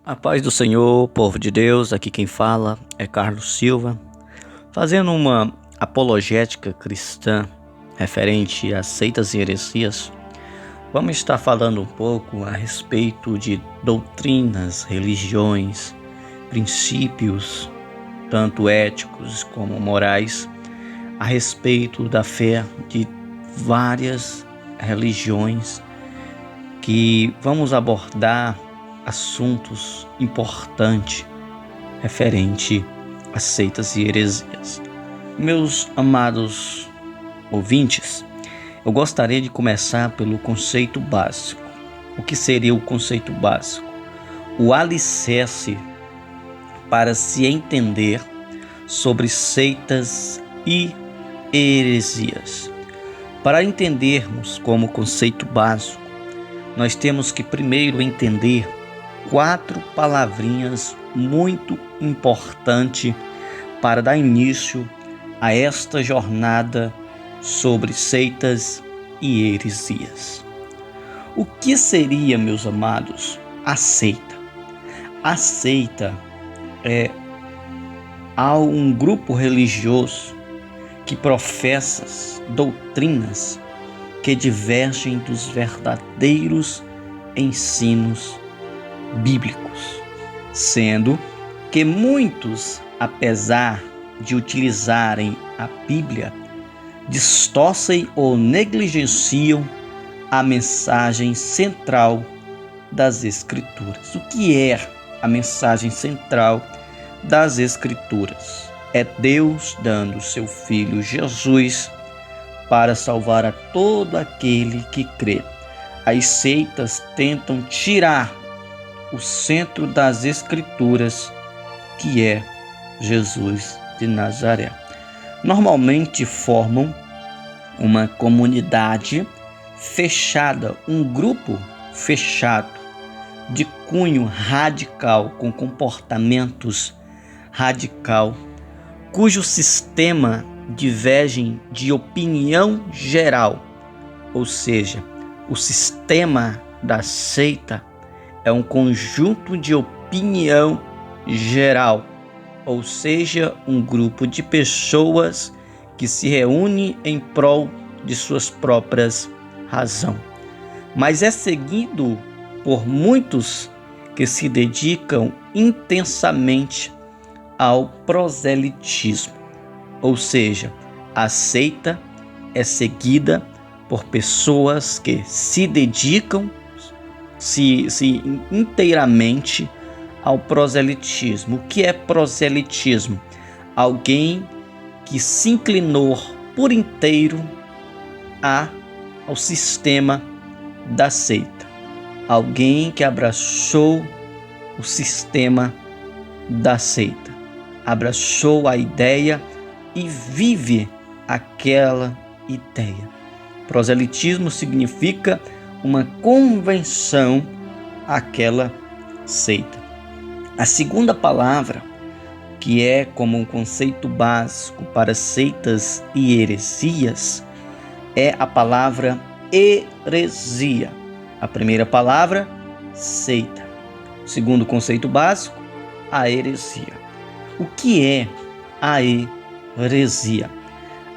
A paz do Senhor, povo de Deus, aqui quem fala é Carlos Silva, fazendo uma apologética cristã referente a seitas e heresias. Vamos estar falando um pouco a respeito de doutrinas, religiões, princípios, tanto éticos como morais, a respeito da fé de várias religiões, que vamos abordar assuntos importantes referente a seitas e heresias. Meus amados ouvintes, eu gostaria de começar pelo conceito básico. O que seria o conceito básico? O alicerce para se entender sobre seitas e heresias. Para entendermos como conceito básico, nós temos que primeiro entender 4 palavrinhas muito importantes para dar início a esta jornada sobre seitas e heresias. O que seria, meus amados, a seita? A seita é um grupo religioso que professa doutrinas que divergem dos verdadeiros ensinos bíblicos, sendo que muitos, apesar de utilizarem a Bíblia, distorcem ou negligenciam a mensagem central das Escrituras. O que é a mensagem central das Escrituras? É Deus dando seu Filho Jesus para salvar a todo aquele que crê. As seitas tentam tirar o centro das Escrituras, que é Jesus de Nazaré. Normalmente formam uma comunidade fechada, um grupo fechado, de cunho radical, com comportamentos radical, cujo sistema divergem de opinião geral, ou seja, o sistema da seita é um conjunto de opinião geral, ou seja, um grupo de pessoas que se reúne em prol de suas próprias razões. Mas é seguido por muitos que se dedicam intensamente ao proselitismo, ou seja, a seita é seguida por pessoas que se dedicam inteiramente ao proselitismo. O que é proselitismo? Alguém que se inclinou por inteiro ao sistema da seita. Alguém que abraçou o sistema da seita. Abraçou a ideia e vive aquela ideia. Proselitismo significa uma convenção àquela seita. A segunda palavra, que é como um conceito básico para seitas e heresias, é a palavra heresia. A primeira palavra, seita. O segundo conceito básico, a heresia. O que é a heresia?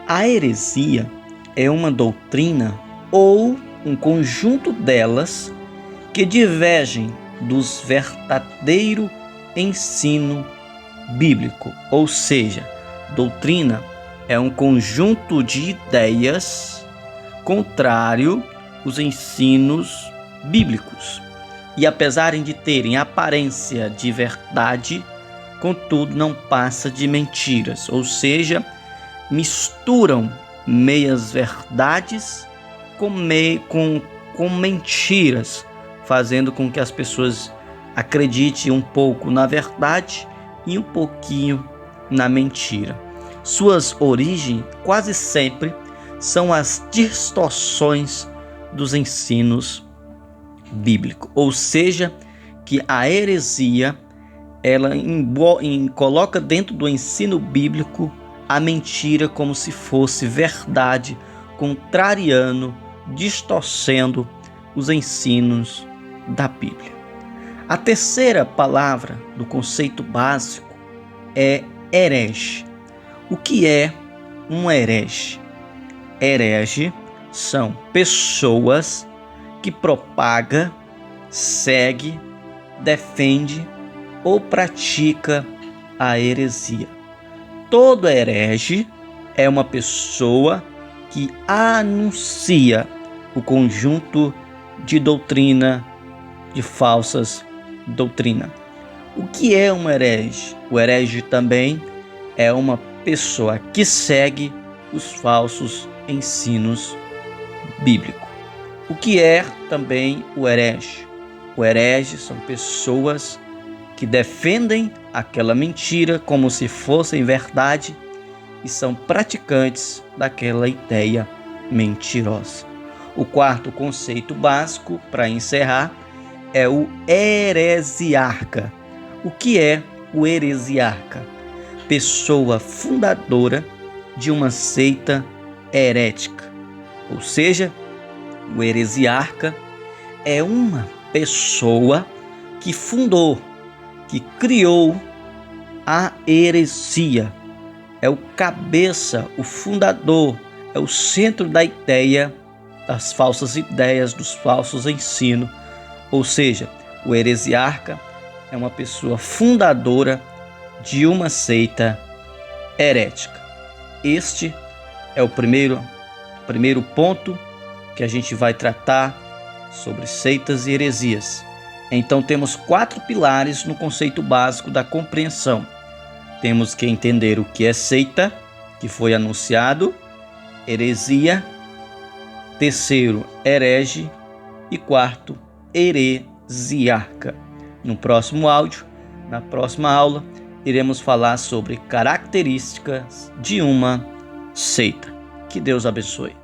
A heresia é uma doutrina ou um conjunto delas que divergem dos verdadeiros ensino bíblico, ou seja, doutrina é um conjunto de ideias contrário aos ensinos bíblicos, e apesar de terem aparência de verdade, contudo não passa de mentiras, ou seja, misturam meias verdades com mentiras, fazendo com que as pessoas acreditem um pouco na verdade e um pouquinho na mentira. Suas origens quase sempre são as distorções dos ensinos bíblicos, ou seja, que a heresia ela coloca dentro do ensino bíblico a mentira como se fosse verdade, contrariando, distorcendo os ensinos da Bíblia. A terceira palavra do conceito básico é herege. O que é um herege? Herege são pessoas que propaga, segue, defende ou pratica a heresia. Todo herege é uma pessoa que anuncia o conjunto de doutrina, de falsas doutrina. O que é um herege? O herege também é uma pessoa que segue os falsos ensinos bíblicos. O que é também o herege? O herege são pessoas que defendem aquela mentira como se fosse verdade e são praticantes daquela ideia mentirosa. O quarto conceito básico, para encerrar, é o heresiarca. O que é o heresiarca? Pessoa fundadora de uma seita herética. Ou seja, o heresiarca é uma pessoa que fundou, que criou a heresia. É o cabeça, o fundador, é o centro da ideia, das falsas ideias, dos falsos ensinos. Ou seja, o heresiarca é uma pessoa fundadora de uma seita herética. Este é o primeiro ponto que a gente vai tratar sobre seitas e heresias. Então temos 4 pilares no conceito básico da compreensão. Temos que entender o que é seita, que foi anunciado, heresia, terceiro, herege e quarto, heresiarca. No próximo áudio, na próxima aula, iremos falar sobre características de uma seita. Que Deus abençoe.